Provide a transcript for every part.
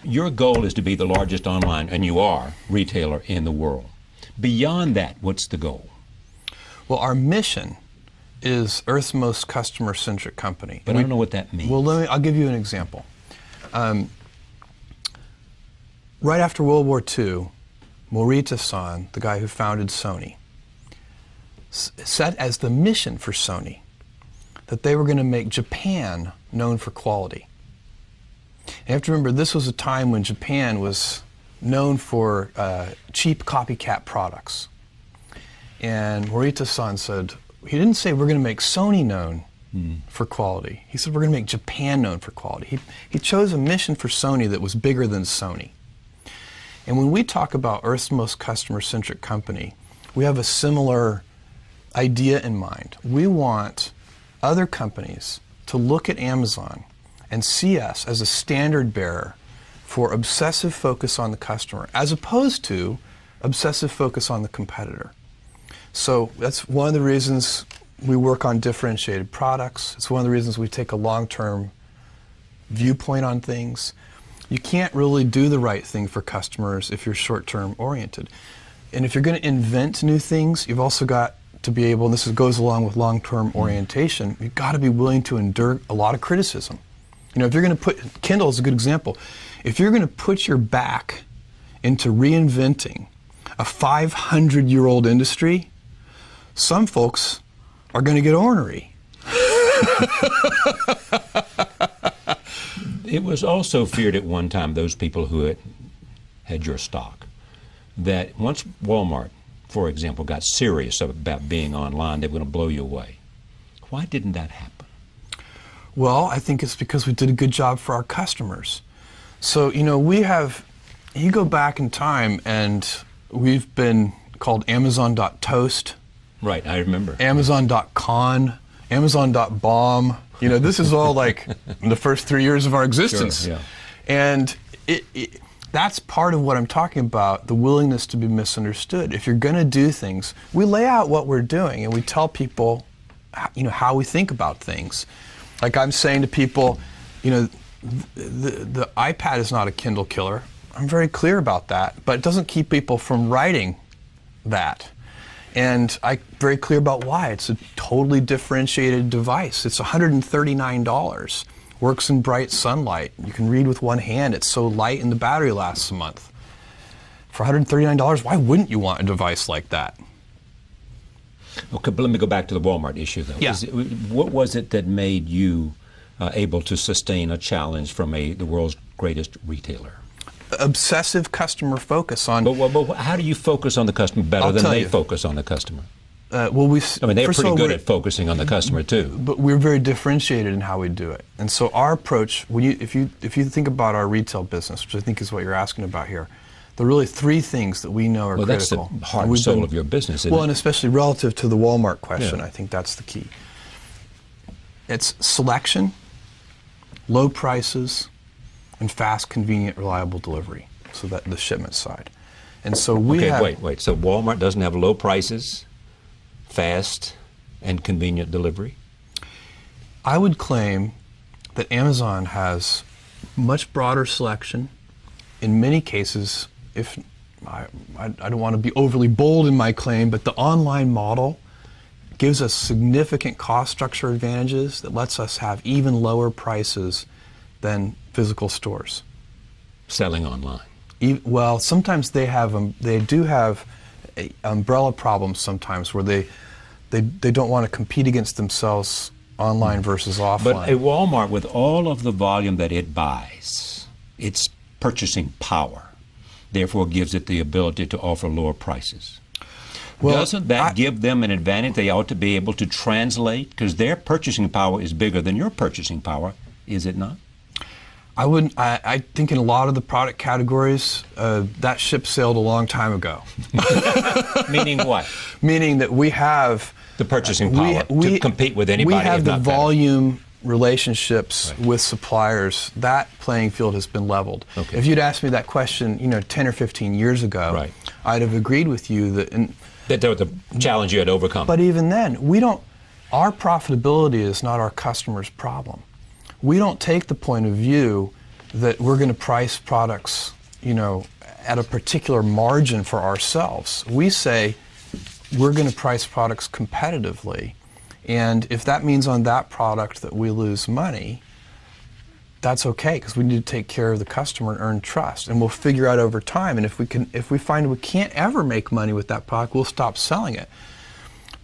Your goal is to be the largest online, and you are, retailer in the world. Beyond that, what's the goal? Well, our mission is Earth's most customer-centric company. But I don't know what that means. Well, I'll give you an example. Right after World War II, Morita-san, the guy who founded Sony, set as the mission for Sony that they were going to make Japan known for quality. And you have to remember, this was a time when Japan was known for cheap copycat products. And Morita-san said, he didn't say we're going to make Sony known for quality. He said we're going to make Japan known for quality. He chose a mission for Sony that was bigger than Sony. And when we talk about Earth's most customer-centric company, we have a similar idea in mind. We want other companies to look at Amazon and see us as a standard bearer for obsessive focus on the customer, as opposed to obsessive focus on the competitor. So that's one of the reasons we work on differentiated products. It's one of the reasons we take a long-term viewpoint on things. You can't really do the right thing for customers if you're short-term oriented. And if you're going to invent new things, you've also got to be able, and this goes along with long-term orientation, you've got to be willing to endure a lot of criticism. You know, if you're going to put, Kindle is a good example, if you're going to put your back into reinventing a 500-year-old industry, some folks are going to get ornery. It was also feared at one time, those people who had your stock, that once Walmart, for example, got serious about being online, they were going to blow you away. Why didn't that happen? Well, I think it's because we did a good job for our customers. So, you know, you go back in time and we've been called Amazon.toast. Right, I remember. Amazon.con, Amazon.bomb. You know, this is all like the first 3 years of our existence. Sure, yeah. And that's part of what I'm talking about, the willingness to be misunderstood. If you're going to do things, we lay out what we're doing and we tell people, you know, how we think about things. Like I'm saying to people, you know, the iPad is not a Kindle killer. I'm very clear about that, but it doesn't keep people from writing that. And I'm very clear about why. It's a totally differentiated device. It's $139. Works in bright sunlight. You can read with one hand. It's so light and the battery lasts a month. For $139, why wouldn't you want a device like that? Okay, but let me go back to the Walmart issue, though. Yeah. What was it that made you able to sustain a challenge from the world's greatest retailer? Obsessive customer focus on... But how do you focus on the customer better than they focus on the customer? Well, I mean, they're pretty good at focusing on the customer, too. But we're very differentiated in how we do it. And so our approach, if you think about our retail business, which I think is what you're asking about here, there are really three things that we know are critical. Well, that's the heart and soul of your business, isn't it? Well, and especially relative to the Walmart question, yeah. I think that's the key. It's selection, low prices, and fast, convenient, reliable delivery. So that the shipment side. And so we have... Wait. So Walmart doesn't have low prices, fast, and convenient delivery? I would claim that Amazon has much broader selection. In many cases, if I don't want to be overly bold in my claim, but the online model gives us significant cost structure advantages that lets us have even lower prices than physical stores. Selling online? Well, sometimes they do have umbrella problems sometimes where they don't want to compete against themselves online versus offline. But a Walmart, with all of the volume that it buys, its purchasing power, therefore gives it the ability to offer lower prices. Well, doesn't that give them an advantage they ought to be able to translate? Because their purchasing power is bigger than your purchasing power, is it not? I wouldn't. I think in a lot of the product categories, that ship sailed a long time ago. Meaning what? Meaning that we have the purchasing power to compete with anybody. We have the not volume relationships with suppliers. That playing field has been leveled. Okay. If you'd asked me that question, 10 or 15 years ago, I'd have agreed with you that. That was the challenge you had overcome. But even then, we don't. our profitability is not our customer's problem. We don't take the point of view that we're going to price products, at a particular margin for ourselves. We say we're going to price products competitively, and if that means on that product that we lose money, that's okay, because we need to take care of the customer and earn trust, and we'll figure out over time. And if we find we can't ever make money with that product, we'll stop selling it.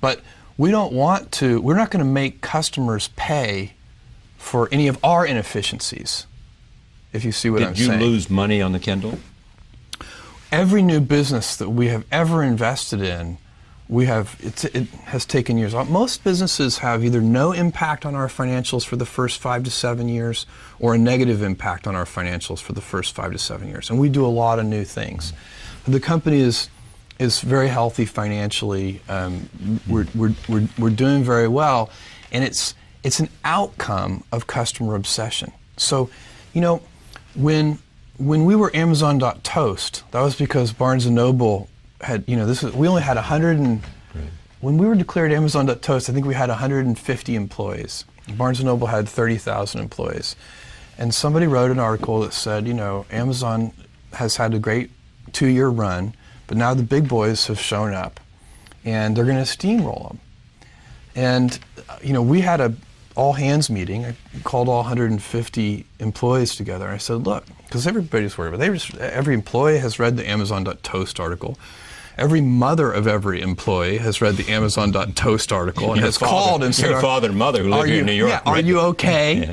But we're not going to make customers pay for any of our inefficiencies, if you see what I'm saying. Did you lose money on the Kindle? Every new business that we have ever invested in, it has taken years. Most businesses have either no impact on our financials for the first 5 to 7 years, or a negative impact on our financials for the first 5 to 7 years. And we do a lot of new things. The company is very healthy financially. We're doing very well, and it's an outcome of customer obsession. So, when we were Amazon.toast, that was because Barnes & Noble had, we only had 100 and, right. When we were declared Amazon.toast, I think we had 150 employees. Barnes & Noble had 30,000 employees. And somebody wrote an article that said, Amazon has had a great 2-year run, but now the big boys have shown up, and they're going to steamroll them. And, we had a all-hands meeting. I called all 150 employees together, and I said, look, because everybody's worried about it. Every employee has read the Amazon.toast article. Every mother of every employee has read the Amazon.toast article and has called and said, your father and mother who live here in New York. Yeah, are you okay? Yeah.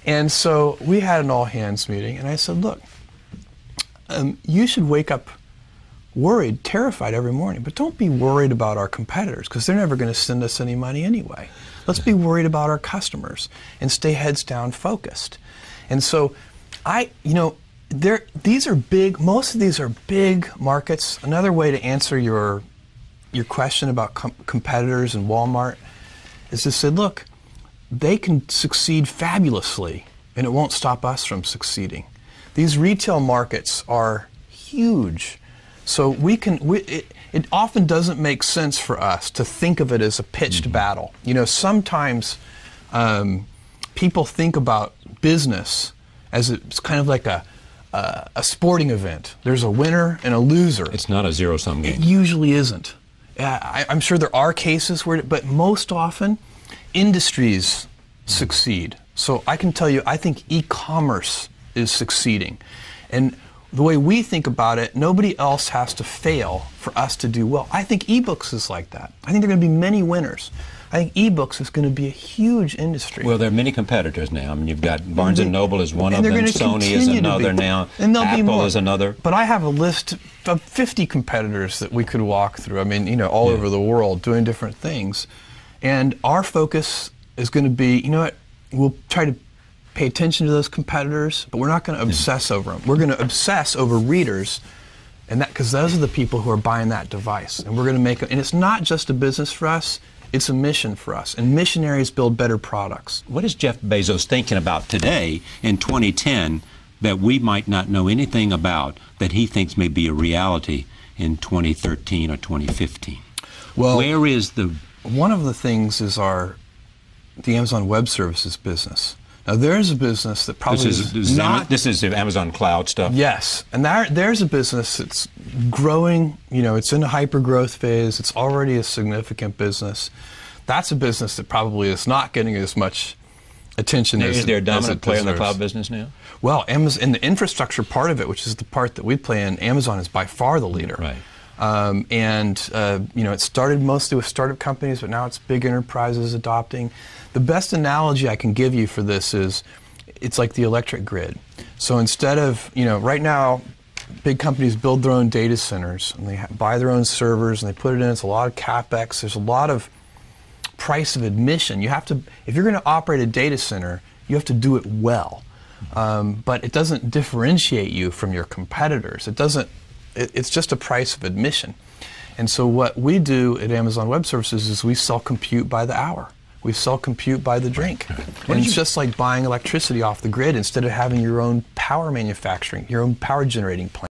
And so we had an all-hands meeting, and I said, look, you should wake up worried, terrified every morning, but don't be worried about our competitors, because they're never going to send us any money anyway. Let's be worried about our customers and stay heads down focused. And so these are big, most of these are big markets. Another way to answer your question about competitors and Walmart is to say, look, they can succeed fabulously, and it won't stop us from succeeding. These retail markets are huge. So it often doesn't make sense for us to think of it as a pitched battle. Sometimes people think about business as it's kind of like a sporting event. There's a winner and a loser. It's not a zero-sum game. It usually isn't. I'm sure there are cases where, but most often, industries succeed. So I can tell you, I think e-commerce is succeeding. And the way we think about it, nobody else has to fail for us to do well. I think ebooks is like that. I think there are going to be many winners. I think ebooks is going to be a huge industry. Well, there are many competitors now. I mean, you've got Barnes & Noble is one of them, Sony is another now, and Apple is another. But I have a list of 50 competitors that we could walk through. I mean, all over the world doing different things. And our focus is going to be, we'll try to pay attention to those competitors, but we're not going to obsess over them. We're going to obsess over readers, and because those are the people who are buying that device. And we're going to make it, and it's not just a business for us, it's a mission for us. And missionaries build better products. What is Jeff Bezos thinking about today in 2010 that we might not know anything about that he thinks may be a reality in 2013 or 2015? Well, where is one of the things is the Amazon Web Services business. Now, there's a business that probably this is Amazon Cloud stuff? Yes. And there's a business that's growing. It's in a hyper-growth phase. It's already a significant business. That's a business that probably is not getting as much attention as it deserves. Is there a dominant player in the cloud business now? Well, Amazon, in the infrastructure part of it, which is the part that we play in, Amazon is by far the leader. Right. It started mostly with startup companies, but now it's big enterprises adopting. The best analogy I can give you for this is it's like the electric grid. So instead of, right now, big companies build their own data centers, and they buy their own servers, and they put it in. It's a lot of CapEx. There's a lot of price of admission. You have to, if you're going to operate a data center, you have to do it well. But it doesn't differentiate you from your competitors. It's just a price of admission. And so what we do at Amazon Web Services is we sell compute by the hour. We sell compute by the drink. And it's just like buying electricity off the grid instead of having your own power manufacturing, your own power generating plant.